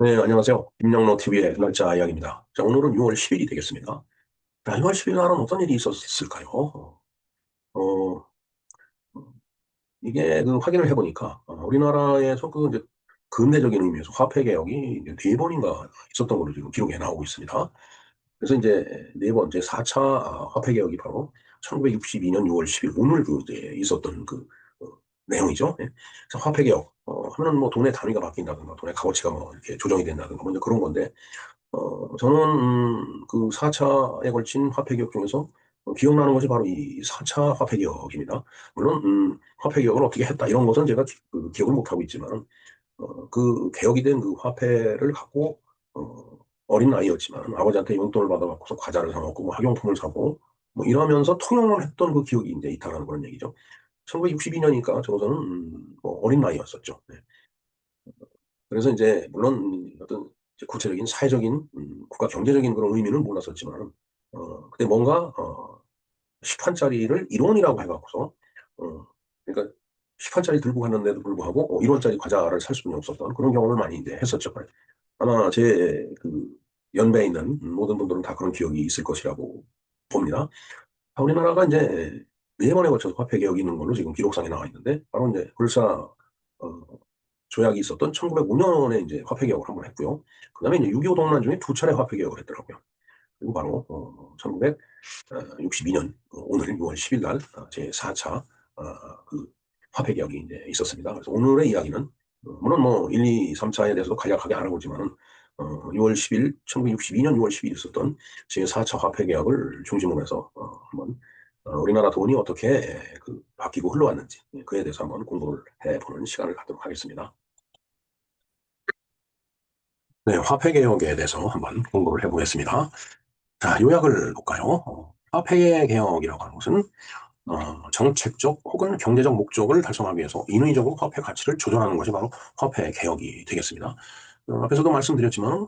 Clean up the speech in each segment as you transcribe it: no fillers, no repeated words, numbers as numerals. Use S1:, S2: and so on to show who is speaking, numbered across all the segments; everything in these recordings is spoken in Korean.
S1: 네, 안녕하세요. 김영로 TV의 날짜 이야기입니다. 자, 오늘은 6월 10일이 되겠습니다. 자, 6월 10일 날은 어떤 일이 있었을까요? 어, 이게 그 확인을 해보니까, 우리나라에서 그 이제 근대적인 의미에서 화폐 개혁이 이제 네 번인가 있었던 걸로 지금 기록에 나오고 있습니다. 그래서 이제 네 번째 4차 화폐 개혁이 바로 1962년 6월 10일 오늘 그 이제 있었던 그 어, 내용이죠. 예. 그래서 화폐 개혁 하면은 뭐 돈의 단위가 바뀐다든가 돈의 값어치가 뭐 이렇게 조정이 된다든가 뭐 이제 그런 건데 저는 그 4차에 걸친 화폐 개혁 중에서 기억나는 것이 바로 이 4차 화폐 개혁입니다. 물론 화폐 개혁을 어떻게 했다 이런 것은 제가 기억을 못하고 있지만 그 개혁이 된 그 화폐를 갖고 어린 나이였지만 아버지한테 용돈을 받아갖고서 과자를 사 먹고 뭐 학용품을 사고 뭐 이러면서 통용을 했던 그 기억이 이제 있다라는 그런 얘기죠. 1962년이니까 저는 뭐 어린 나이였었죠. 네. 그래서 이제 물론 어떤 이제 구체적인 사회적인 국가 경제적인 그런 의미는 몰랐었지만 그때 뭔가 10원짜리를 1원이라고 해갖고서 그러니까 10원짜리 들고 갔는데도 불구하고 1원짜리 과자를 살 수는 없었던 그런 경험을 많이 이제 했었죠. 아마 제 그 연배에 있는 모든 분들은 다 그런 기억이 있을 것이라고 봅니다. 우리나라가 이제 네 번에 걸쳐서 화폐 개혁이 있는 걸로 지금 기록상에 나와 있는데 바로 이제 불사 조약이 있었던 1905년에 이제 화폐 개혁을 한번 했고요. 그다음에 이제 6.25 동란 중에 두 차례 화폐 개혁을 했더라고요. 그리고 바로 1962년 오늘 6월 10일 날 제 4차 그 화폐 개혁이 이제 있었습니다. 그래서 오늘의 이야기는 물론 뭐 1, 2, 3차에 대해서도 간략하게 알아보지만은 6월 10일, 1962년 6월 10일 있었던 제 4차 화폐 개혁을 중심으로 해서 한번 우리나라 돈이 어떻게 바뀌고 흘러왔는지 그에 대해서 한번 공부를 해보는 시간을 갖도록 하겠습니다. 네, 화폐 개혁에 대해서 한번 공부를 해보겠습니다. 자, 요약을 볼까요? 화폐 개혁이라고 하는 것은 정책적 혹은 경제적 목적을 달성하기 위해서 인위적으로 화폐 가치를 조절하는 것이 바로 화폐 개혁이 되겠습니다. 앞에서도 말씀드렸지만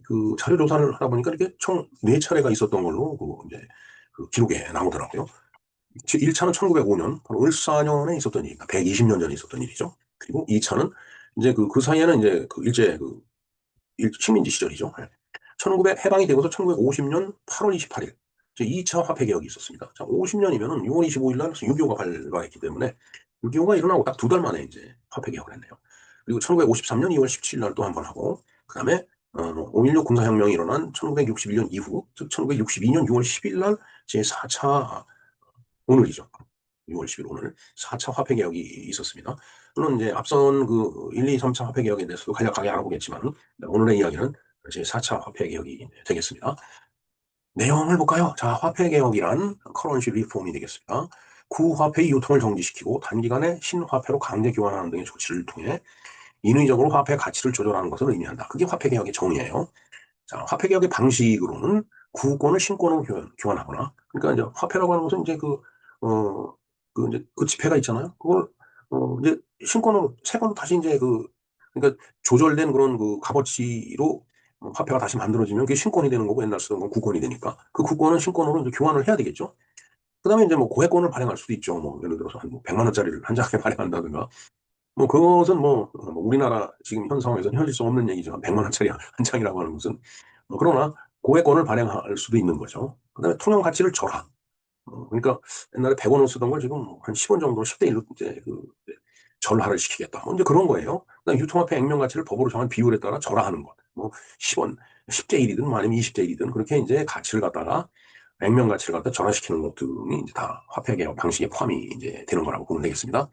S1: 그 자료 조사를 하다 보니까 이렇게 총 4차례가 있었던 걸로 이제 그 기록에 나오더라고요. 1차는 1905년, 바로 을사년에 있었던 일입니다. 120년 전에 있었던 일이죠. 그리고 2차는 이제 그 사이에는 이제 그 일제 식민지 시절이죠. 1900 해방이 되고서 1950년 8월 28일 2차 화폐 개혁이 있었습니다. 자, 50년이면은 6월 25일 날 6.25가 발발했기 때문에 6.25가 일어나고 딱 두 달 만에 이제 화폐 개혁을 했네요. 그리고 1953년 2월 17일 날 또 한 번 하고 그다음에 5.16 군사혁명이 일어난 1961년 이후 즉 1962년 6월 10일 날 제4차 오늘이죠. 6월 10일 오늘 4차 화폐 개혁이 있었습니다. 물론 이제 앞선 그 1, 2, 3차 화폐 개혁에 대해서도 간략하게 알아보겠지만 오늘의 이야기는 제 4차 화폐 개혁이 되겠습니다. 내용을 볼까요? 자, 화폐 개혁이란 커런시 리폼이 되겠습니다. 구화폐의 유통을 정지시키고 단기간에 신화폐로 강제 교환하는 등의 조치를 통해 인위적으로 화폐 가치를 조절하는 것을 의미한다. 그게 화폐 개혁의 정의예요. 자, 화폐 개혁의 방식으로는 구권을 신권으로 교환하거나, 그러니까 이제 화폐라고 하는 것은 이제 어, 이제 그 지폐가 있잖아요. 그걸, 이제 신권으로, 새권으로 다시 이제 그러니까 조절된 그런 그 값어치로 화폐가 다시 만들어지면 그게 신권이 되는 거고 옛날 쓰던 건 구권이 되니까 그 구권은 신권으로 이제 교환을 해야 되겠죠. 그 다음에 이제 뭐 고액권을 발행할 수도 있죠. 뭐 예를 들어서 한 100만 원짜리를 한 장에 발행한다든가. 뭐 그것은 뭐 우리나라 지금 현 상황에서는 현실성 없는 얘기죠. 100만 원짜리 한 장이라고 하는 것은. 그러나 고액권을 발행할 수도 있는 거죠. 그다음에 통용 가치를 절하. 그러니까 옛날에 100원을 쓰던 걸 지금 한 10원 정도 10대 1로 이제 절하를 시키겠다. 뭐 이제 그런 거예요. 그다음에 유통화폐 액면 가치를 법으로 정한 비율에 따라 절하하는 것. 뭐 10원, 10대 1이든 뭐 아니면 20대 1이든 그렇게 이제 가치를 갖다가 액면 가치를 갖다 절하시키는 것 등이 이제 다 화폐 개혁 방식에 포함이 이제 되는 거라고 보면 되겠습니다.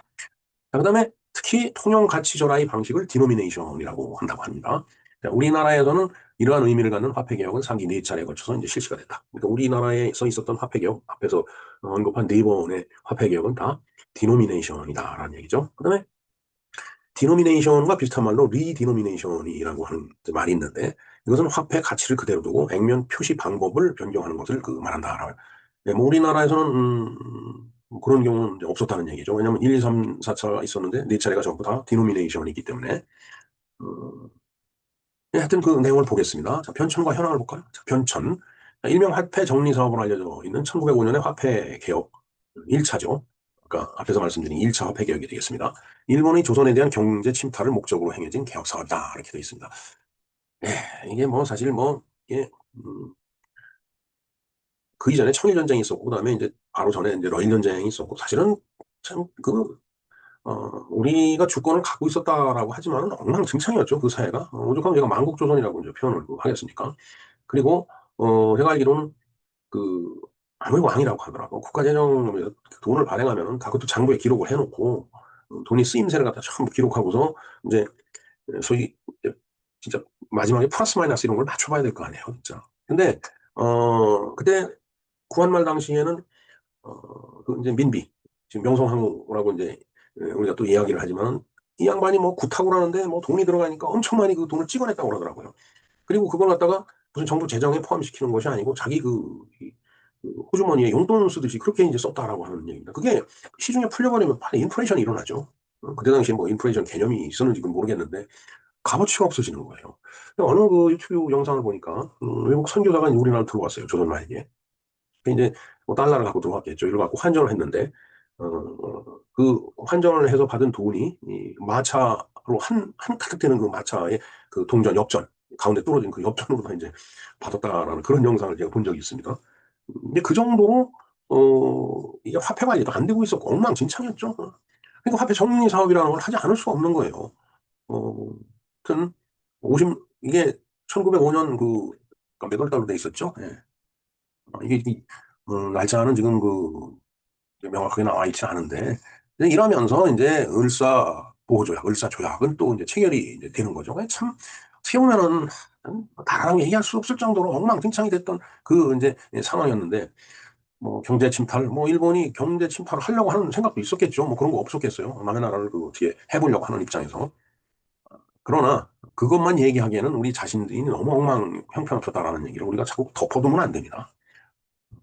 S1: 자, 그다음에 특히 통용 가치 절하의 방식을 디노미네이션이라고 한다고 합니다. 자, 우리나라에서는 이러한 의미를 갖는 화폐 개혁은 상기 4차례에 걸쳐서 이제 실시가 됐다. 그러니까 우리나라에서 있었던 화폐 개혁 앞에서 언급한 4번의 화폐 개혁은 다 디노미네이션이다라는 얘기죠. 그다음에 디노미네이션과 비슷한 말로 리디노미네이션이라고 하는 말이 있는데 이것은 화폐 가치를 그대로 두고 액면 표시 방법을 변경하는 것을 말한다. 네, 뭐 우리나라에서는 뭐 그런 경우는 이제 없었다는 얘기죠. 왜냐하면 1, 2, 3, 4차 있었는데 4차례가 전부 다 디노미네이션이기 때문에 어, 네, 하여튼 그 내용을 보겠습니다. 자, 변천과 현황을 볼까요? 자, 변천. 자, 일명 화폐 정리 사업으로 알려져 있는 1905년의 화폐 개혁 1차죠. 그러니까 앞에서 말씀드린 1차 화폐 개혁이 되겠습니다. 일본이 조선에 대한 경제 침탈을 목적으로 행해진 개혁 사업이다. 이렇게 되어 있습니다. 이게 뭐 사실 뭐 이게 그 이전에 청일 전쟁이 있었고 그다음에 이제 바로 전에 이제 러일 전쟁이 있었고 사실은 참 우리가 주권을 갖고 있었다라고 하지만은 엉망진창이었죠 그 사회가. 오죽하면 제가 만국조선이라고 이제 표현을 하겠습니까? 그리고 제가 알기로는 그 아무리 왕이라고 하더라도 국가재정에 돈을 발행하면은 다 그것도 장부에 기록을 해놓고 돈이 쓰임새를 갖다 전부 기록하고서 이제 소위 이제 진짜 마지막에 플러스 마이너스 이런 걸 맞춰봐야 될 거 아니에요, 진짜. 근데 그때 구한말 당시에는 그 이제 민비 지금 명성황후라고 이제 우리가 또 이야기를 하지만 이 양반이 뭐 구타고라는데 뭐 돈이 들어가니까 엄청 많이 그 돈을 찍어냈다고 그러더라고요. 그리고 그걸 갖다가 무슨 정부 재정에 포함시키는 것이 아니고 자기 그 호주머니에 용돈 쓰듯이 그렇게 이제 썼다라고 하는 얘기입니다. 그게 시중에 풀려버리면 바로 인플레이션이 일어나죠. 그때 당시에 뭐 인플레이션 개념이 있었는지 모르겠는데 값어치가 없어지는 거예요. 어느 그 유튜브 영상을 보니까 외국 선교사가 우리나라로 들어왔어요. 조선 말기에. 이제 뭐 달러를 갖고 들어왔겠죠. 이걸 갖고 환전을 했는데 그 환전을 해서 받은 돈이 이 마차로 한 가득 되는 그 마차의 그 동전 엽전 가운데 뚫어진 그 엽전으로 다 이제 받았다라는 그런 영상을 제가 본 적이 있습니다. 근데 그 정도로 이게 화폐 관리도 안 되고 있었고 엉망진창이었죠. 그러니까 화폐 정리 사업이라는 걸 하지 않을 수가 없는 거예요. 하여튼 50 이게 1905년 그러니까 몇월 달로 돼 있었죠. 예. 이게 날짜는 지금 명확하게 나와 있지 않은데 이제 이러면서 이제 을사 조약은 또 이제 체결이 이제 되는 거죠. 참 어떻게 보면은 다라고 얘기할 수 없을 정도로 엉망진창이 됐던 그 이제 상황이었는데 뭐 경제 침탈 뭐 일본이 경제 침탈을 하려고 하는 생각도 있었겠죠. 뭐 그런 거 없었겠어요. 남의 나라를 어떻게 해보려고 하는 입장에서. 그러나 그것만 얘기하기에는 우리 자신들이 너무 엉망 형편없었다라는 얘기를 우리가 자꾸 덮어두면 안 됩니다.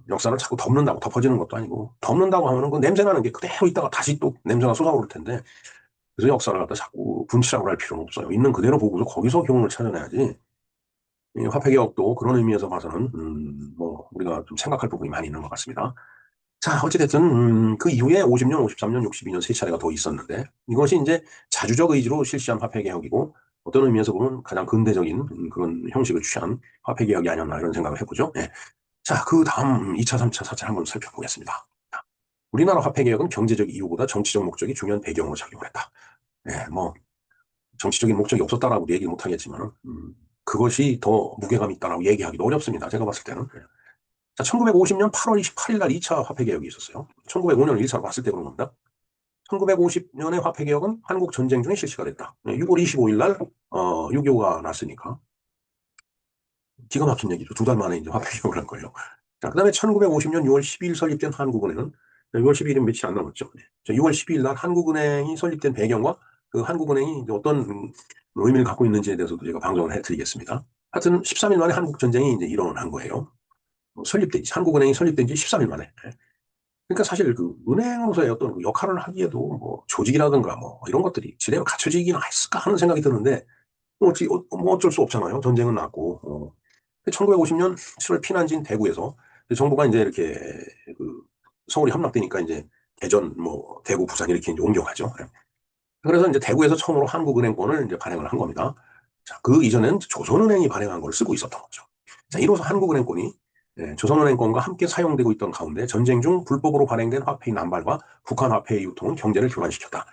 S1: 역사를 자꾸 덮는다고 덮어지는 것도 아니고 덮는다고 하면은 그 냄새 나는 게 그대로 있다가 다시 또 냄새가 솟아오를 텐데 그래서 역사를 갖다 자꾸 분치라고 할 필요는 없어요. 있는 그대로 보고서 거기서 교훈을 찾아내야지. 이 화폐개혁도 그런 의미에서 봐서는 뭐 우리가 좀 생각할 부분이 많이 있는 것 같습니다. 자, 어찌됐든 그 이후에 50년, 53년, 62년 세 차례가 더 있었는데 이것이 이제 자주적 의지로 실시한 화폐개혁이고 어떤 의미에서 보면 가장 근대적인 그런 형식을 취한 화폐개혁이 아니었나 이런 생각을 해보죠. 예. 자, 그 다음 2차, 3차, 4차 한번 살펴보겠습니다. 우리나라 화폐개혁은 경제적 이유보다 정치적 목적이 중요한 배경으로 작용을 했다. 예, 뭐 정치적인 목적이 없었다라고 얘기를 못하겠지만 그것이 더 무게감이 있다라고 얘기하기도 어렵습니다. 제가 봤을 때는. 예. 자, 1950년 8월 28일 날 2차 화폐개혁이 있었어요. 1905년 1차로 봤을 때 그런 겁니다. 1950년의 화폐개혁은 한국 전쟁 중에 실시가 됐다. 6월 25일 날 6.25가 났으니까 기가 막힌 얘기죠. 두 달 만에 이제 화폐개혁을 한 거예요. 자, 그 다음에 1950년 6월 12일 설립된 한국은행은 6월 12일은 며칠 안 남았죠. 6월 12일 날 한국은행이 설립된 배경과 그 한국은행이 이제 어떤 의미를 갖고 있는지에 대해서도 제가 방송을 해드리겠습니다. 하여튼 13일 만에 한국전쟁이 이제 일어난 거예요. 한국은행이 설립된 지 13일 만에. 그러니까 사실 그 은행으로서의 어떤 그 역할을 하기에도 뭐 조직이라든가 뭐 이런 것들이 제대로 갖춰지긴 했을까 하는 생각이 드는데 뭐 어쩔 수 없잖아요. 전쟁은 났고. 1950년 7월 피난지인 대구에서 정부가 이제 이렇게 그 서울이 함락되니까 이제 대전, 뭐 대구, 부산 이렇게 이제 옮겨가죠. 그래서 이제 대구에서 처음으로 한국은행권을 이제 발행을 한 겁니다. 자, 그 이전엔 조선은행이 발행한 걸 쓰고 있었던 거죠. 자, 이로써 한국은행권이 조선은행권과 함께 사용되고 있던 가운데 전쟁 중 불법으로 발행된 화폐의 남발과 북한 화폐의 유통은 경제를 교란시켰다.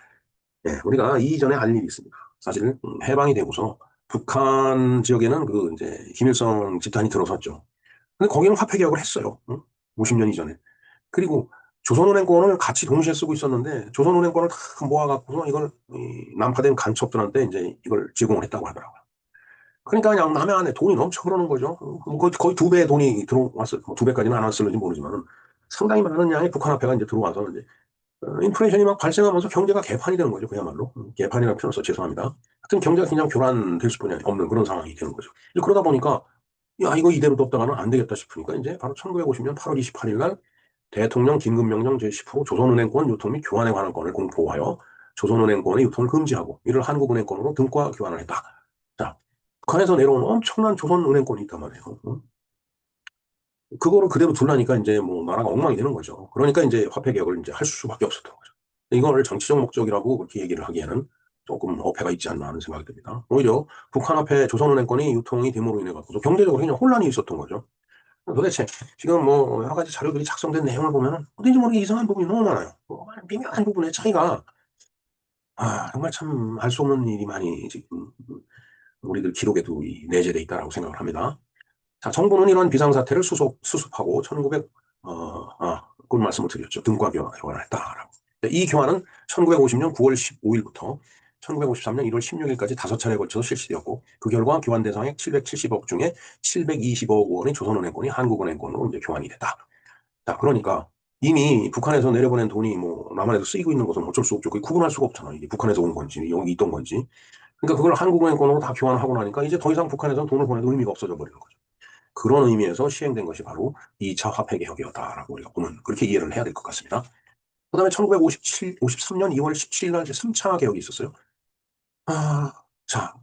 S1: 우리가 이전에 알 일이 있습니다. 사실 해방이 되고서 북한 지역에는 그 이제 김일성 집단이 들어섰죠. 근데 거기는 화폐 개혁을 했어요. 응? 50년 이전에. 그리고 조선은행권을 같이 동시에 쓰고 있었는데 조선은행권을 다 모아갖고서 이걸 난파된 간첩들한테 이제 이걸 제공을 했다고 하더라고요. 그러니까 그냥 남의 안에 돈이 넘쳐 흐르는 거죠. 거의 두 배의 돈이 들어왔을, 두 배까지는 안 왔을지 모르지만 상당히 많은 양의 북한 화폐가 이제 들어와서 이제 인플레이션이 막 발생하면서 경제가 개판이 되는 거죠. 그야말로. 개판이라는 표현 써 죄송합니다. 하여튼 경제가 그냥 교란될 수뿐이 없는 그런 상황이 되는 거죠. 그러다 보니까 야 이거 이대로 뒀다가는 안 되겠다 싶으니까 이제 바로 1950년 8월 28일 날 대통령 긴급명령 제10호 조선은행권 유통 및 교환에 관한 건을 공포하여 조선은행권의 유통을 금지하고 이를 한국은행권으로 등과 교환을 했다. 자, 북한에서 내려온 엄청난 조선은행권이 있단 말이에요. 그거를 그대로 둘라니까 이제 뭐 나라가 엉망이 되는 거죠. 그러니까 이제 화폐 개혁을 이제 할 수밖에 없었던 거죠. 이걸 정치적 목적이라고 그렇게 얘기를 하기에는 조금 어폐가 있지 않나 하는 생각이 듭니다. 오히려 북한화폐 조선은행권이 유통이 됨으로 인해 갖고 경제적으로 굉장히 혼란이 있었던 거죠. 도대체 지금 뭐 여러 가지 자료들이 작성된 내용을 보면은 어딘지 모르게 이상한 부분이 너무 많아요. 뭐 미묘한 부분의 차이가 정말 참 알 수 없는 일이 많이 지금 우리들 기록에도 내재돼 있다라고 생각을 합니다. 자, 정부는 이런 비상사태를 수습하고 1900, 그런 말씀을 드렸죠. 등과 교환을 했다라고. 이 교환은 1950년 9월 15일부터 1953년 1월 16일까지 5차례에 걸쳐서 실시되었고, 그 결과 교환 대상액 770억 중에 720억 원이 조선은행권이 한국은행권으로 이제 교환이 됐다. 자, 그러니까 이미 북한에서 내려보낸 돈이 뭐 남한에서 쓰이고 있는 것은 어쩔 수 없죠. 그게 구분할 수가 없잖아. 이게 북한에서 온 건지, 여기 있던 건지. 그러니까 그걸 한국은행권으로 다 교환하고 나니까 이제 더 이상 북한에서는 돈을 보내도 의미가 없어져 버리는 거죠. 그런 의미에서 시행된 것이 바로 2차 화폐개혁이었다라고 우리가 보면 그렇게 이해를 해야 될 것 같습니다. 그 다음에 1953년 2월 17일 날 이제 3차 개혁이 있었어요. 자,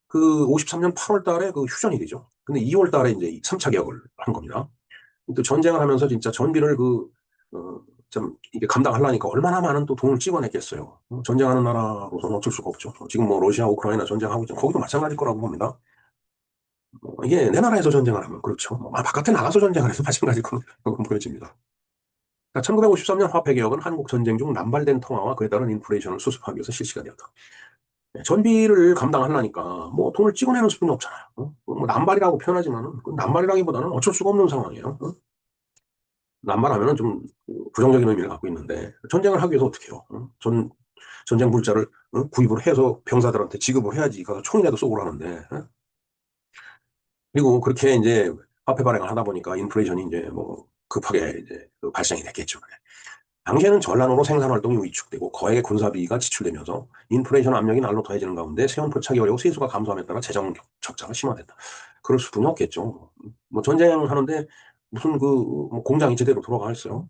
S1: 그 53년 8월 달에 그 휴전일이죠. 근데 2월 달에 이제 3차 개혁을 한 겁니다. 또 전쟁을 하면서 진짜 전비를 좀 이게 감당하려니까 얼마나 많은 또 돈을 찍어냈겠어요. 전쟁하는 나라로서는 어쩔 수가 없죠. 지금 뭐 러시아, 우크라이나 전쟁하고 있죠. 거기도 마찬가지일 거라고 봅니다. 이게 내 나라에서 전쟁을 하면 그렇죠. 바깥에 나가서 전쟁을 해도 마찬가지일 거라고 보여집니다. 1953년 화폐개혁은 한국 전쟁 중 남발된 통화와 그에 따른 인플레이션을 수습하기 위해서 실시가 되었다. 전비를 감당하려니까 뭐 돈을 찍어내는 수준이 없잖아요. 뭐 남발이라고 표현하지만 남발이라기보다는 어쩔 수가 없는 상황이에요. 남발하면은 좀 부정적인 의미를 갖고 있는데 전쟁을 하기 위해서 어떻게 해요? 전쟁 물자를 구입을 해서 병사들한테 지급을 해야지 가서 총이라도 쏘고 하는데 그리고 그렇게 이제 화폐 발행을 하다 보니까 인플레이션이 이제 뭐 급하게 이제 발생이 됐겠죠. 당시에는 전란으로 생산 활동이 위축되고 거액의 군사비가 지출되면서 인플레이션 압력이 날로 더해지는 가운데 세원 포착이 어려워 세수가 감소함에 따라 재정 적자가 심화됐다. 그럴 수뿐이 없겠죠. 뭐 전쟁하는데 무슨 뭐 공장이 제대로 돌아가겠어요?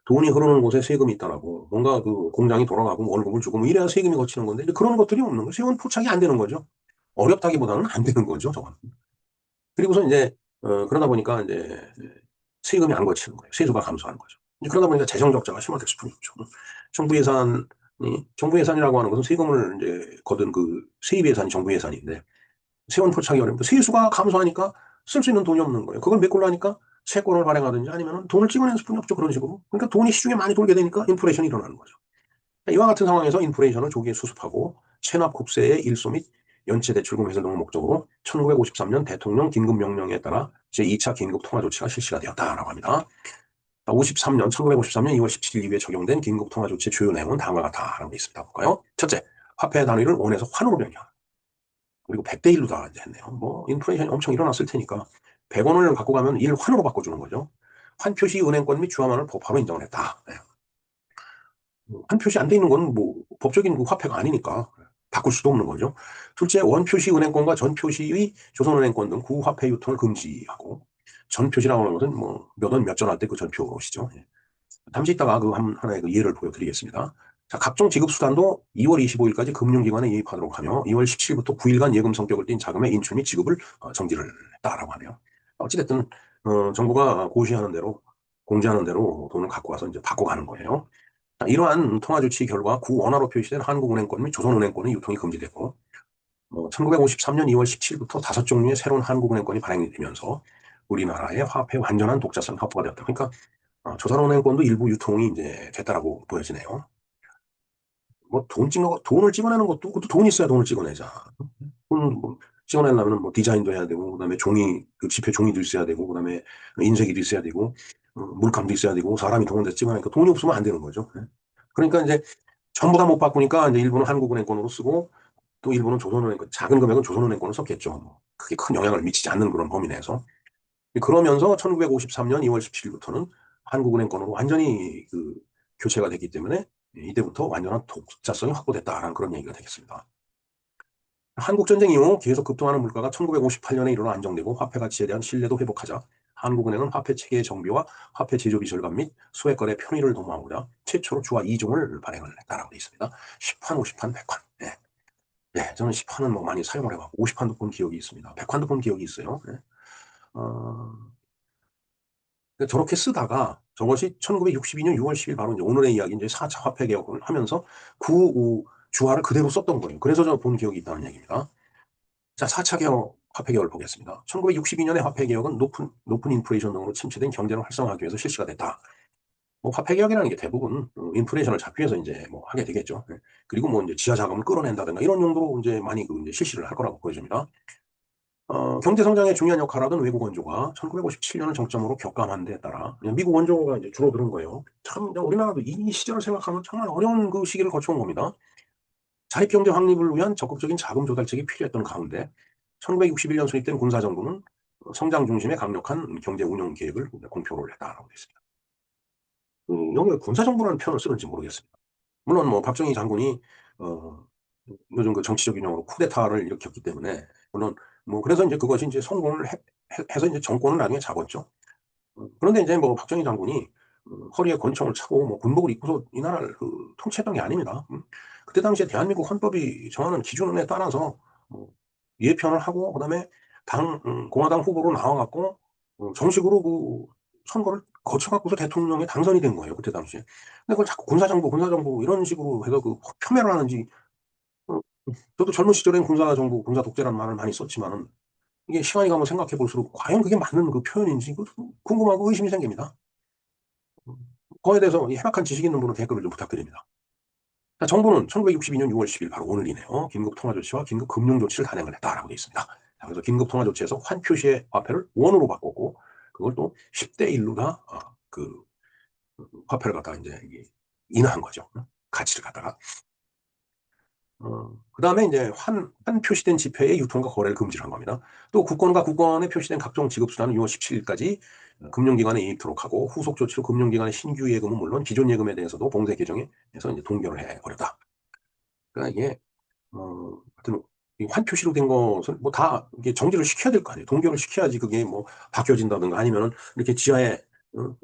S1: 돈이 흐르는 곳에 세금이 있다라고 뭔가 그 공장이 돌아가고 월급을 주고 뭐 이래야 세금이 거치는 건데 그런 것들이 없는 거예요. 세원 포착이 안 되는 거죠. 어렵다기보다는 안 되는 거죠, 저건. 그리고서 이제 그러다 보니까 이제 세금이 안 거치는 거예요. 세수가 감소하는 거죠. 이제 그러다 보니까 재정 적자가 심화될 수뿐이 없죠. 정부 예산이라고 하는 것은 세금을 이제 거둔 그 세입 예산이 정부 예산인데 세원 포착이 어렵고 세수가 감소하니까 쓸 수 있는 돈이 없는 거예요. 그걸 메꾸려니까 채권을 발행하든지 아니면 돈을 찍어내는 수뿐이 없죠. 그런 식으로. 그러니까 돈이 시중에 많이 돌게 되니까 인플레이션이 일어나는 거죠. 이와 같은 상황에서 인플레이션을 조기에 수습하고 체납 국세의 일소 및 연체 대출금 회수 등을 목적으로 1953년 대통령 긴급명령에 따라 제2차 긴급통화조치가 실시가 되었다라고 합니다. 1953년 2월 17일 이후에 적용된 긴급통화조치의 주요 내용은 다음과 같다라고 되어 있습니다. 볼까요? 첫째, 화폐 단위를 원에서 환으로 변경. 그리고 100대 1로 다 했네요. 뭐 인플레이션이 엄청 일어났을 테니까 100원을 갖고 가면 1환으로 바꿔주는 거죠. 환 표시 은행권 및 주화만을 법화로 인정을 했다. 네. 한 표시 안 돼 있는 건 뭐 법적인 그 화폐가 아니니까 바꿀 수도 없는 거죠. 둘째, 원표시 은행권과 전표시의 조선은행권 등 구화폐 유통을 금지하고 전표시라고 하는 것은 뭐 몇 원 몇 전 할 때 그 전표시죠. 예. 잠시 있다가 그 하나의 그 예를 보여드리겠습니다. 자, 각종 지급 수단도 2월 25일까지 금융기관에 예입하도록 하며 2월 17일부터 9일간 예금 성격을 띈 자금의 인출 및 지급을 정지를 했다라고 하네요. 어찌됐든 정부가 고시하는 대로 공지하는 대로 돈을 갖고 와서 이제 바꿔가는 거예요. 이러한 통화 조치 결과 구원화로 표시된 한국은행권 및 조선은행권의 유통이 금지되고 1953년 2월 17일부터 5종류의 새로운 한국은행권이 발행이 되면서 우리나라의 화폐 완전한 독자성 확보가 되었다. 그러니까 조선은행권도 일부 유통이 이제 됐다라고 보여지네요. 뭐 돈을 찍어내는 것도 그것도 돈이 있어야 돈을 찍어내자. 뭐 찍어내려면 뭐 디자인도 해야 되고 그다음에 종이 그 지폐 종이도 있어야 되고 그다음에 인쇄기도 있어야 되고 물감도 있어야 되고 사람이 돈을 내서 찍어내니까 돈이 없으면 안 되는 거죠. 네. 그러니까 이제 전부 다 못 바꾸니까 이제 일부는 한국은행권으로 쓰고 또 일부는 조선은행권 작은 금액은 조선은행권을 썼겠죠. 뭐 크게 큰 영향을 미치지 않는 그런 범위 내에서 그러면서 1953년 2월 17일부터는 한국은행권으로 완전히 그 교체가 됐기 때문에 이때부터 완전한 독자성이 확보됐다라는 그런 얘기가 되겠습니다. 한국전쟁 이후 계속 급등하는 물가가 1958년에 이르러 안정되고 화폐 가치에 대한 신뢰도 회복하자 한국은행은 화폐 체계의 정비와 화폐 제조비 절감 및 소액거래 편의를 도모하고자 최초로 주화 2종을 발행을 했다라고 되어 있습니다. 10환, 50환, 100환. 네. 네, 저는 10환은 뭐 많이 사용을 해봤고 50환도 본 기억이 있습니다. 100환도 본 기억이 있어요. 네. 어, 저렇게 쓰다가 저것이 1962년 6월 10일 바로 이제 오늘의 이야기 이제 4차 화폐 개혁을 하면서 주화를 그대로 썼던 거예요. 그래서 저 본 기억이 있다는 얘기입니다. 자, 4차 개혁 화폐 개혁을 보겠습니다. 1962년에 화폐 개혁은 높은 인플레이션 등으로 침체된 경제를 활성화하기 위해서 실시가 됐다. 뭐 화폐 개혁이라는 게 대부분 인플레이션을 잡기 위해서 이제 뭐 하게 되겠죠. 예. 그리고 뭐 이제 지하 자금을 끌어낸다든가 이런 용도로 이제 많이 그 이제 실시를 할 거라고 보여집니다. 경제 성장에 중요한 역할을 하던 외국 원조가 1957년을 정점으로 격감한 데에 따라 미국 원조가 이제 줄어드는 거예요. 참 우리나라도 이 시절을 생각하면 정말 어려운 그 시기를 거쳐온 겁니다. 자립경제 확립을 위한 적극적인 자금 조달책이 필요했던 가운데 1961년 수립된 군사정부는 성장 중심의 강력한 경제 운영 계획을 공표를 했다라고 되어 있습니다. 여기 군사정부라는 표현을 쓰는지 모르겠습니다. 물론 뭐 박정희 장군이 어, 요즘 그 정치적 유형으로 쿠데타를 일으켰기 때문에 물론 뭐 그래서 이제 그것이 이제 성공을 해서 이제 정권을 나중에 잡았죠. 그런데 이제 뭐 박정희 장군이 허리에 권총을 차고 뭐 군복을 입고서 이 나라를 그 통치했던 게 아닙니다. 그때 당시에 대한민국 헌법이 정하는 기준에 따라서 뭐 예편을 하고 그다음에 공화당 후보로 나와갖고 정식으로 그 선거를 거쳐갖고서 대통령에 당선이 된 거예요. 그때 당시에. 근데 그걸 자꾸 군사정부 이런 식으로 해서 그 폄훼를 하는지 어, 저도 젊은 시절엔 군사정부, 군사독재라는 말을 많이 썼지만은 이게 시간이 가면 생각해 볼수록 과연 그게 맞는 그 표현인지 궁금하고 의심이 생깁니다. 그거에 대해서 이 해박한 지식 있는 분은 댓글을 좀 부탁드립니다. 자, 정부는 1962년 6월 10일 바로 오늘이네요. 긴급 통화 조치와 긴급 금융 조치를 단행을 했다라고 되어 있습니다. 자, 그래서 긴급 통화 조치에서 환 표시의 화폐를 원으로 바꿨고 그걸 또 10대 1로 다 그 화폐를 갖다가 이제 인하한 거죠. 가치를 갖다가. 그다음에 이제 환 표시된 지폐의 유통과 거래를 금지를 한 겁니다. 또 국권과 국권에 표시된 각종 지급수단은 6월 17일까지 금융기관에 이입토록 하고 후속 조치로 금융기관의 신규 예금은 물론 기존 예금에 대해서도 봉쇄 개정해서 이제 동결을 해버렸다. 그러니까 이게 하여튼 이 환표시로 된 것은 뭐 다 이게 정지를 시켜야 될 거 아니에요. 동결을 시켜야지 그게 뭐 바뀌어진다든가 아니면은 이렇게 지하에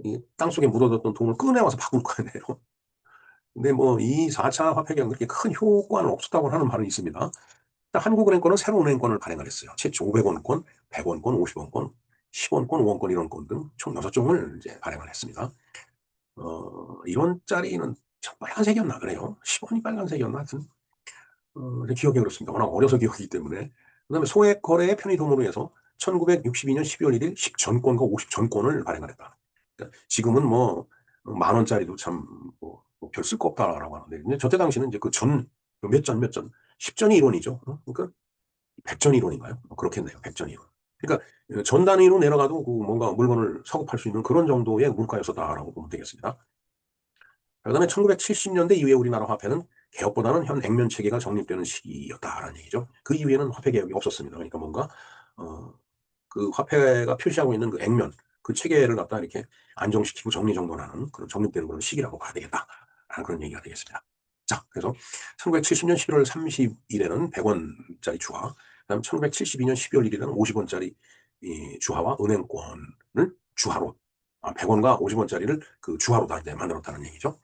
S1: 이 땅속에 묻어뒀던 돈을 꺼내와서 바꿀 거 아니에요. 근데 뭐 이 4차 화폐 개혁은 그렇게 큰 효과는 없었다고 하는 말은 있습니다. 한국은행권은 새로운 은행권을 발행을 했어요. 최초 500원권, 100원권, 50원권, 10원권, 5원권 이런 권 등 총 6종을 이제 발행을 했습니다. 1원짜리는 빨간색이었나 그래요. 10원이 빨간색이었나 하여튼 기억이 그렇습니다. 워낙 어려서 기억이기 때문에. 그다음에 소액 거래의 편의도모로 해서 1962년 12월 1일 10전권과 50전권을 발행을 했다. 그러니까 지금은 뭐 만 원짜리도 참 별 쓸 거 없다라고 하는데 근데 저때 당시는 이제 그 몇 전, 10전이 1원이죠. 그러니까 100전이 1원인가요? 그렇겠네요. 100전이 1원. 그러니까 전 단위로 내려가도 그 뭔가 물건을 사고 팔 수 있는 그런 정도의 물가였었다라고 보면 되겠습니다. 그다음에 1970년대 이후에 우리나라 화폐는 개혁보다는 현 액면 체계가 정립되는 시기였다라는 얘기죠. 그 이후에는 화폐 개혁이 없었습니다. 그러니까 뭔가 어, 그 화폐가 표시하고 있는 그 액면 그 체계를 갖다 이렇게 안정시키고 정리정돈하는 그런 정립되는 그런 시기라고 봐야 되겠다라는 그런 얘기가 되겠습니다. 자, 그래서 1970년 11월 30일에는 100원짜리 주화, 그다음 1972년 12월 1일에는 50원짜리 이 주화와 은행권을 주화로 100원과 50원짜리를 그 주화로 다 이제 만들었다는 얘기죠.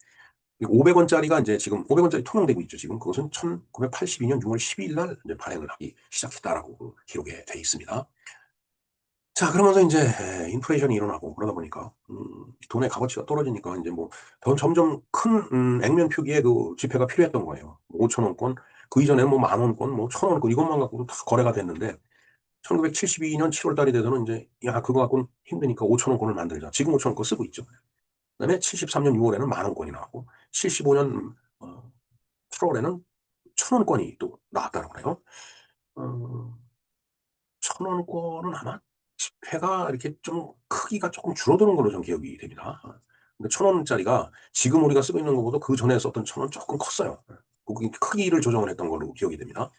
S1: 500원짜리가 이제 지금 500원짜리 통용되고 있죠. 지금 그것은 1982년 6월 12일 날 이제 발행을 하기 시작했다라고 그 기록에 돼 있습니다. 자, 그러면서 이제 인플레이션이 일어나고 그러다 보니까 돈의 값어치가 떨어지니까 이제 뭐 더 점점 큰 액면 표기의 그 지폐가 필요했던 거예요. 5천 원권, 그 이전에는 뭐 만 원권, 뭐 천 원권 이것만 갖고도 다 거래가 됐는데 1972년 7월 달이 돼서는 이제 야 그거 갖고는 힘드니까 5천 원권을 만들자. 지금 5천 원권 쓰고 있죠. 그다음에 73년 6월에는 만 원권이 나왔고 75년 8월에는 천 원권이 또 나왔다고 그래요. 어, 천 원권은 아마 지폐가 이렇게 좀 크기가 조금 줄어드는 걸로 좀 기억이 됩니다. 근데 천 원짜리가 지금 우리가 쓰고 있는 것보다 그 전에 썼던 천 원 조금 컸어요. 그 크기를 조정을 했던 걸로 기억이 됩니다.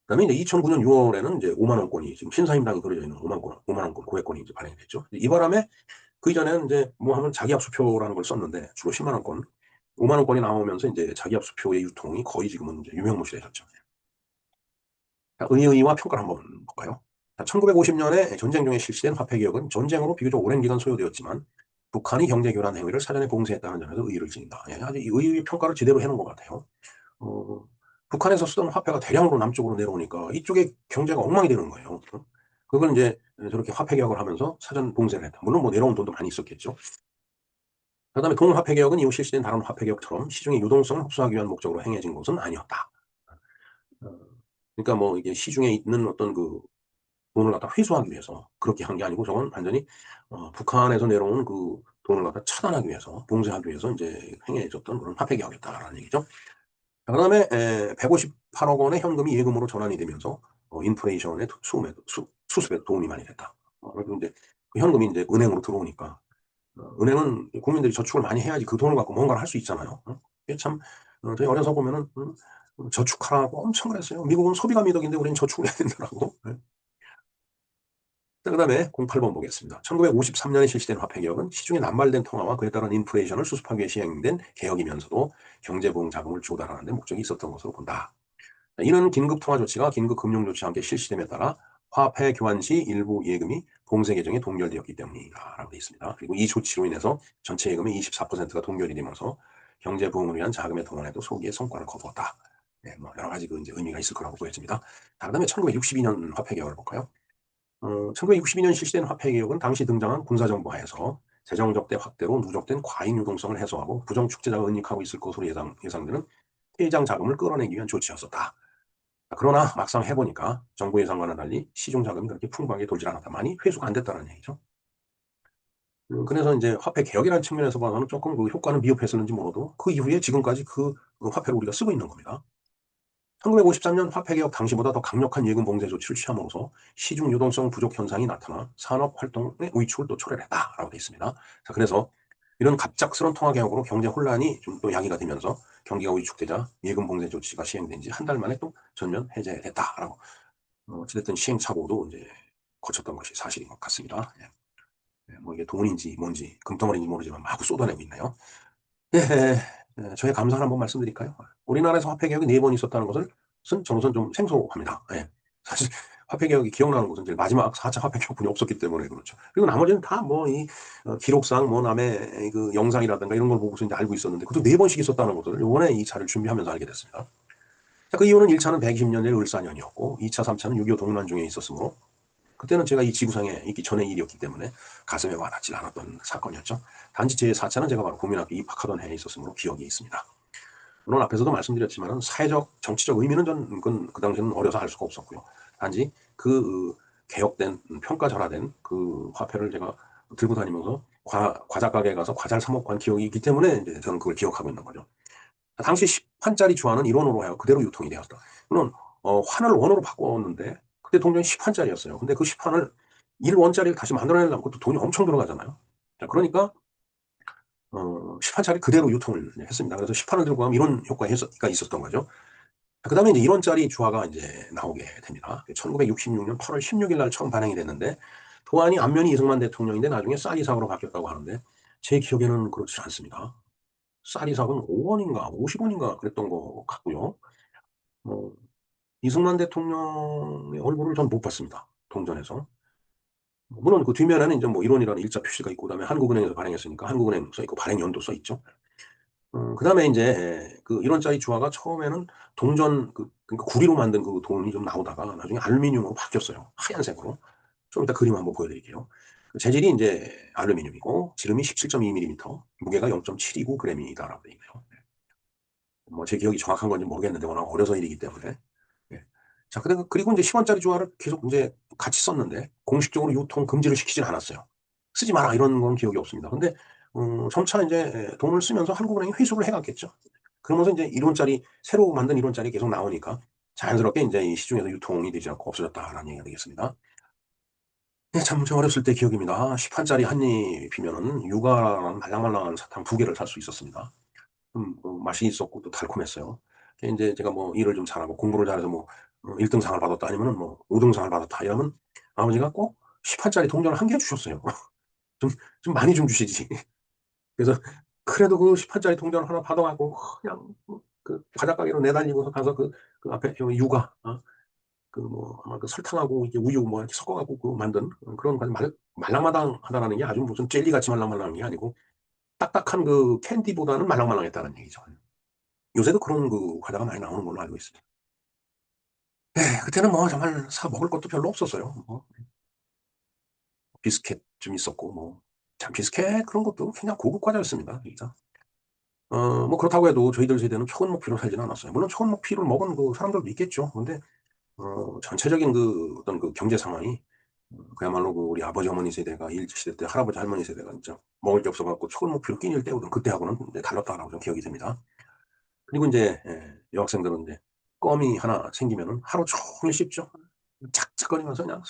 S1: 그다음에 이제 2009년 6월에는 이제 5만 원권이 지금 신사임당이 그려져 있는 5만 원권 고액권이 이제 발행이 됐죠. 이 바람에 그 이전에는 이제 뭐 하면 자기압수표라는 걸 썼는데 주로 10만 원권, 5만 원권이 나오면서 이제 자기압수표의 유통이 거의 지금은 이제 유명무실해졌죠. 의의와 평가를 한번 볼까요? 1950년에 전쟁 중에 실시된 화폐 개혁은 전쟁으로 비교적 오랜 기간 소요되었지만 북한이 경제 교란 행위를 사전에 봉쇄했다는 점에서 의의를 지닌다. 예, 아주 의의 평가를 제대로 해놓은 것 같아요. 어, 북한에서 쓰던 화폐가 대량으로 남쪽으로 내려오니까 이쪽에 경제가 엉망이 되는 거예요. 그걸 이제 저렇게 화폐 개혁을 하면서 사전 봉쇄를 했다. 물론 뭐 내려온 돈도 많이 있었겠죠. 그다음에 동화폐개혁은 이후 실시된 다른 화폐개혁처럼 시중의 유동성을 흡수하기 위한 목적으로 행해진 것은 아니었다. 어, 그러니까 뭐 이게 시중에 있는 어떤 그 돈을 갖다 회수하기 위해서 그렇게 한 게 아니고 저건 완전히 북한에서 내려온 그 돈을 갖다 차단하기 위해서 봉쇄하기 위해서 이제 행해졌던 그런 화폐개혁이었다라는 얘기죠. 자, 그다음에 158억 원의 현금이 예금으로 전환이 되면서 인플레이션의 수습에 도움이 많이 됐다. 그리고 이제 그 현금이 이제 은행으로 들어오니까 은행은 국민들이 저축을 많이 해야지 그 돈을 갖고 뭔가를 할 수 있잖아요. 이게 참 저희 어려서 보면은 저축하라고 엄청 그랬어요. 미국은 소비가 미덕인데 우리는 저축을 해야 된다라고. 예. 자, 그다음에 08번 보겠습니다. 1953년에 실시된 화폐개혁은 시중에 남발된 통화와 그에 따른 인플레이션을 수습하기 위해 시행된 개혁이면서도 경제부흥 자금을 조달하는 데 목적이 있었던 것으로 본다. 이는 긴급 통화 조치가 긴급 금융 조치와 함께 실시됨에 따라 화폐 교환 시 일부 예금이 봉쇄 개정에 동결되었기 때문이다라고 되어 있습니다. 그리고 이 조치로 인해서 전체 예금의 24%가 동결이 되면서 경제 부흥을 위한 자금의 동원에도 소기의 성과를 거두었다. 네, 뭐 여러 가지 그 이제 의미가 있을 거라고 보여집니다. 자, 그다음에 1962년 화폐 개혁을 볼까요? 1962년 실시된 화폐 개혁은 당시 등장한 군사정부 하에서 재정 적대 확대로 누적된 과잉 유동성을 해소하고 부정 축제자가 은닉하고 있을 것으로 예상되는 퇴장 자금을 끌어내기 위한 조치였었다. 그러나 막상 해보니까 정부 예상과는 달리 시중 자금이 그렇게 풍부하게 돌질 않았다. 많이 회수가 안 됐다는 얘기죠. 그래서 이제 화폐 개혁이라는 측면에서 봐서는 조금 그 효과는 미흡했었는지 몰라도 그 이후에 지금까지 그 화폐를 우리가 쓰고 있는 겁니다. 1953년 화폐개혁 당시보다 더 강력한 예금 봉쇄 조치를 취함으로써 시중 유동성 부족 현상이 나타나 산업 활동의 위축을 또 초래했다라고 되어 있습니다. 자, 그래서 이런 갑작스러운 통화개혁으로 경제 혼란이 좀 또 야기가 되면서 경기가 위축되자 예금 봉쇄 조치가 시행된 지 한 달 만에 또 전면 해제됐다라고 어찌됐든 시행착오도 이제 거쳤던 것이 사실인 것 같습니다. 예. 예, 뭐 이게 돈인지 뭔지 금덩어리인지 모르지만 마구 쏟아내고 있네요. 예, 저의 감사를 한번 말씀드릴까요? 우리나라에서 화폐개혁이 4번 있었다는 것은 저로서는 좀 생소합니다. 예. 사실 화폐개혁이 기억나는 것은 이제 마지막 4차 화폐개혁분이 없었기 때문에 그렇죠. 그리고 나머지는 다 뭐 이 기록상 뭐 남의 그 영상이라든가 이런 걸 보고서 이제 알고 있었는데 그것도 4번씩 있었다는 것을 이번에 2차를 준비하면서 알게 됐습니다. 자, 그 이유는 1차는 120년대 을사년이었고 2차, 3차는 6.25 동란중에 있었으므로 그때는 제가 이 지구상에 있기 전의 일이었기 때문에 가슴에 와닿지 않았던 사건이었죠. 단지 제 4차는 제가 바로 국민학교 입학하던 해에 있었으므로 기억이 있습니다. 물론 앞에서도 말씀드렸지만 사회적, 정치적 의미는 그 당시에는 어려서 알 수가 없었고요. 단지 그 개혁된, 평가절하된 그 화폐를 제가 들고 다니면서 과자 가게에 가서 과자를 사 먹고 한 기억이 있기 때문에 이제 저는 그걸 기억하고 있는 거죠. 당시 10환짜리 주화는 1원으로 하여 그대로 유통이 되었다. 물론 환을 원으로 바꿨는데 그때 동전이 10환짜리였어요. 근데 그 10환을 1원짜리를 다시 만들어내려면 그것도 돈이 엄청 들어가잖아요. 자, 그러니까 10환짜리 그대로 유통을 했습니다. 그래서 10환을 들고 가면 이런 효과가 있었던 거죠. 그 다음에 이제 1원짜리 주화가 이제 나오게 됩니다. 1966년 8월 16일 날 처음 발행이 됐는데 도안이 앞면이 이승만 대통령인데 나중에 쌀이 사고로 바뀌었다고 하는데 제 기억에는 그렇지 않습니다. 쌀이 사고는 5원인가 50원인가 그랬던 것 같고요. 어, 이승만 대통령의 얼굴을 전 못 봤습니다. 동전에서. 물론 그 뒷면에는 이제 뭐 1원이라는 일자 표시가 있고 그다음에 한국은행에서 발행했으니까 한국은행 써 있고 발행 연도 써 있죠. 그다음에 이제 그 1원짜리 주화가 처음에는 동전 그러니까 구리로 만든 그 돈이 좀 나오다가 나중에 알루미늄으로 바뀌었어요. 하얀색으로. 좀 이따 그림 한번 보여드릴게요. 그 재질이 이제 알루미늄이고 지름이 17.2mm, 무게가 0.729g이다라고 되어 있네요. 뭐 제 기억이 정확한 건지 모르겠는데 워낙 어려서 일이기 때문에. 예. 자, 그리고 이제 10원짜리 주화를 계속 이제 같이 썼는데 공식적으로 유통 금지를 시키진 않았어요. 쓰지 마라 이런 건 기억이 없습니다. 근데 점차 이제 돈을 쓰면서 한국은행이 회수를 해갔겠죠. 그러면서 이제 1원짜리 새로 만든 1원짜리 계속 나오니까 자연스럽게 이제 이 시중에서 유통이 되지 않고 없어졌다라는 얘기가 되겠습니다. 예, 참, 저 어렸을 때 기억입니다. 10판짜리 한 입이면은 유가라는 말랑말랑한 사탕 2개를 살 수 있었습니다. 맛이 있었고 또 달콤했어요. 이제 제가 뭐 일을 좀 잘하고 공부를 잘해서 뭐 1등상을 받았다 아니면은 뭐 5등상을 받았다 이러면 아버지가 꼭 10판짜리 동전을 1개 주셨어요. 좀, 좀 많이 좀 주시지. 그래서 그래도 그 10판짜리 동전 하나 받아가고 그냥 그 바닷가게로 내달리고서 가서 그 앞에 유가, 그 뭐 아마 그 설탕하고 이게 우유 뭐 이렇게 섞어갖고 그 만든 그런 말랑말랑하다라는 게 아주 무슨 젤리같이 말랑말랑한 게 아니고 딱딱한 그 캔디보다는 말랑말랑했다는 얘기죠. 요새도 그런 그 과자가 많이 나오는 걸로 알고 있습니다. 네, 그때는 뭐 정말 사 먹을 것도 별로 없었어요. 뭐 비스켓 좀 있었고 뭐 잠시스케 그런 것도 그냥 고급 과자였습니다. 진짜. 뭐 그렇다고 해도 저희들 세대는 초은목피로 살지는 않았어요. 물론 초은목피를 먹은 그 사람들도 있겠죠. 근데 전체적인 그 어떤 그 경제 상황이 그야말로 그 우리 아버지 어머니 세대가 일제시대 때 할아버지 할머니 세대가 진짜 먹을 게 없어갖고 초은목피로 끼니를 때우던 그때하고는 이제 달랐다라고 좀 기억이 됩니다. 그리고 이제 여학생들은 이제 껌이 하나 생기면은 하루 종일 씹죠. 착착거리면서 그냥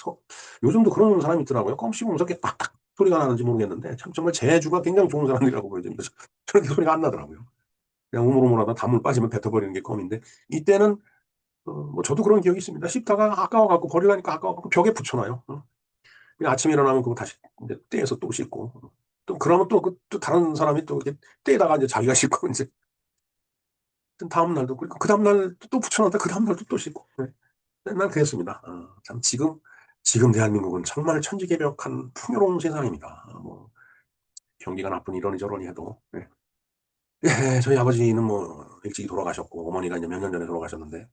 S1: 요즘도 그런 사람이 있더라고요. 껌 씹으면서 이렇게 딱딱 소리가 나는지 모르겠는데 참 정말 재주가 굉장히 좋은 사람들이라고 보여집니다. 저렇게 소리가 안 나더라고요. 그냥 우물우물하다 단물 빠지면 뱉어버리는 게 껌인데 이때는 뭐 저도 그런 기억이 있습니다. 씹다가 아까워갖고 버리려니까 아까워갖고 벽에 붙여놔요. 그냥 아침에 일어나면 그거 다시 이제 떼에서 또 씹고 또 그러면 또, 또 다른 사람이 또 이렇게 떼에다가 이제 자기가 씹고 이제 다음 날도 그리고 그 다음 날 또 붙여놨다 그 다음 날도 또 씹고 네. 맨날 그랬습니다. 참 지금 대한민국은 정말 천지개벽한 풍요로운 세상입니다. 뭐 경기가 나쁜 이러니 저러니 해도 네. 예, 저희 아버지는 뭐 일찍 돌아가셨고 어머니가 이제 몇 년 전에 돌아가셨는데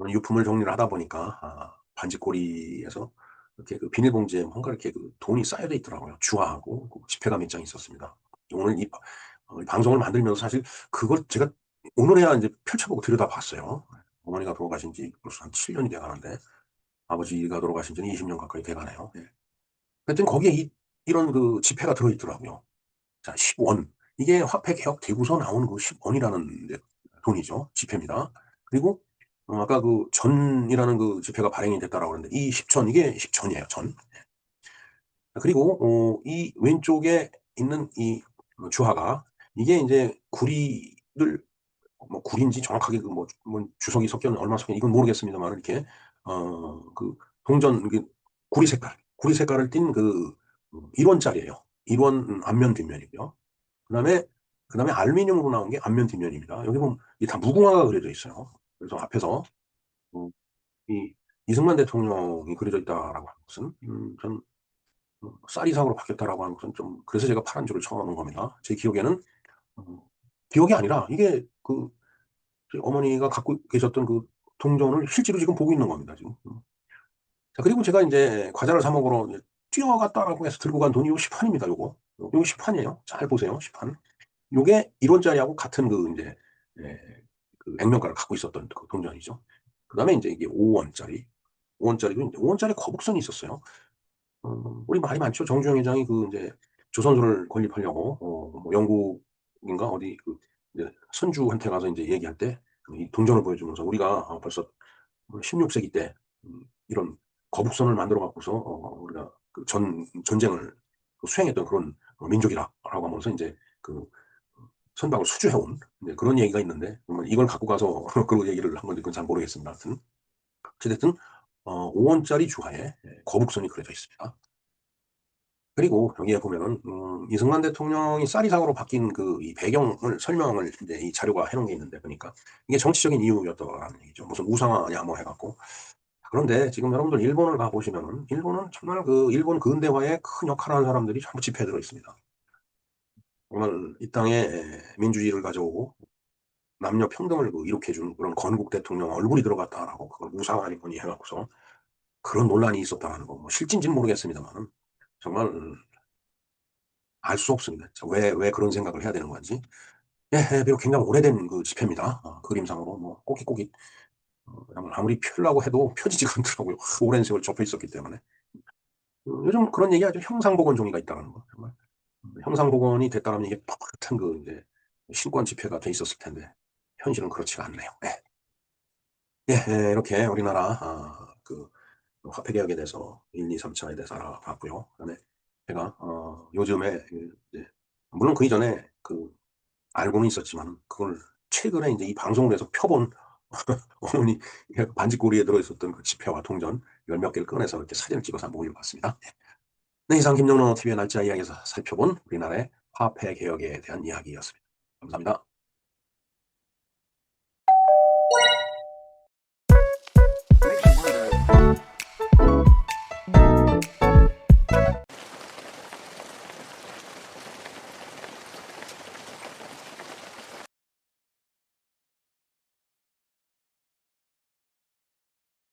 S1: 유품을 정리를 하다 보니까 반지꼬리에서 이렇게 그 비닐봉지에 뭔가 이렇게 그 돈이 쌓여져 있더라고요. 주화하고 그 지폐가 몇 장 있었습니다. 오늘 이 방송을 만들면서 사실 그걸 제가 오늘에야 이제 펼쳐보고 들여다봤어요. 어머니가 돌아가신 지 벌써 한 7년이 돼가는데 아버지가 돌아가신 지는 20년 가까이 돼가네요. 예. 하여튼 거기에 이런 그 지폐가 들어있더라고요. 자, 10원. 이게 화폐 개혁 되고서 나온 그 10원이라는 돈이죠. 지폐입니다. 그리고 아까 그 전이라는 그 지폐가 발행이 됐다라고 그러는데 이 10천 이게 10천이에요. 전. 그리고 이 왼쪽에 있는 이 주화가 이게 이제 구리를 뭐 구리인지 정확하게 그 뭐 주석이 섞여는 얼마 섞여 이건 모르겠습니다만 이렇게 그 동전 그 구리 색깔을 띤 그 1원짜리예요. 1원 앞면 뒷면이고요. 그다음에 그다음에 알루미늄으로 나온 게 앞면 뒷면입니다. 여기 보면 이게 다 무궁화가 그려져 있어요. 그래서 앞에서 음, 이 이승만 대통령이 그려져 있다라고 하는 것은 전 쌀이상으로 바뀌었다라고 하는 것은 좀 그래서 제가 파란 줄을 쳐놓은 겁니다. 제 기억에는 음, 기억이 아니라 이게 그 저희 어머니가 갖고 계셨던 그 동전을 실제로 지금 보고 있는 겁니다. 지금. 자, 그리고 제가 이제 과자를 사 먹으러 이제 뛰어갔다라고 해서 들고 간 돈이 요 시판입니다. 요거 시판이에요. 잘 보세요. 시판. 요게 1원짜리하고 같은 그 이제 예, 그 액면가를 갖고 있었던 그 동전이죠. 그다음에 이제 이게 5원짜리. 5원짜리도 이제 5원짜리 거북선이 있었어요. 우리 말이 많죠. 정주영 회장이 그 이제 조선소를 건립하려고 뭐 영국인가 어디 그 이제 선주한테 가서 이제 얘기할 때 이 동전을 보여주면서 우리가 벌써 16세기 때 이런 거북선을 만들어 갖고서 우리가 그 전쟁을 수행했던 그런 민족이라고 하면서 이제 그 선박을 수주해온 그런 얘기가 있는데 이걸 갖고 가서 그런 얘기를 한 건지 그건 잘 모르겠습니다. 하여튼 어쨌든 5원짜리 주화에 거북선이 그려져 있습니다. 그리고 여기에 보면은 이승만 대통령이 쌀이상으로 바뀐 그 이 배경을 설명을 이제 이 자료가 해놓은 게 있는데 보니까 이게 정치적인 이유였더라는 얘기죠. 무슨 우상화냐 뭐 해갖고. 그런데 지금 여러분들 일본을 가보시면은 일본은 정말 그 일본 근대화에 큰 역할을 한 사람들이 전부 집회에 들어 있습니다. 정말 이 땅에 민주주의를 가져오고 남녀 평등을 그 일으켜준 그런 건국 대통령 얼굴이 들어갔다라고 그걸 우상화니 뭐니 해갖고서 그런 논란이 있었다라는 거. 뭐 실진지는 모르겠습니다만 정말 알 수 없습니다. 왜 그런 생각을 해야 되는 건지. 예, 예, 비록 굉장히 오래된 그 집회입니다. 그림상으로 뭐 꼬깃꼬깃 아무리 펴려고 해도 펴지지가 않더라고요. 오랜 세월 접혀 있었기 때문에. 요즘 그런 얘기하죠. 형상복원 종이가 있다는 거. 정말. 형상복원이 됐다면 이게 뻣뻣한 그 이제 신권 집회가 돼 있었을 텐데 현실은 그렇지가 않네요. 예, 예, 예, 이렇게 우리나라 그 화폐 개혁에 대해서 1, 2, 3차에 대해서 알아봤고요. 그다음에 제가 요즘에 이제 물론 그 이전에 그 알고는 있었지만 그걸 최근에 이제 이 방송을 해서 펴본 어머니 반지꼬리에 들어있었던 그 지폐와 동전 이걸 몇 개를 꺼내서 이렇게 사진을 찍어서 한번 올려봤습니다. 네, 이상 김영로 TV의 날짜 이야기에서 살펴본 우리나라의 화폐 개혁에 대한 이야기였습니다. 감사합니다.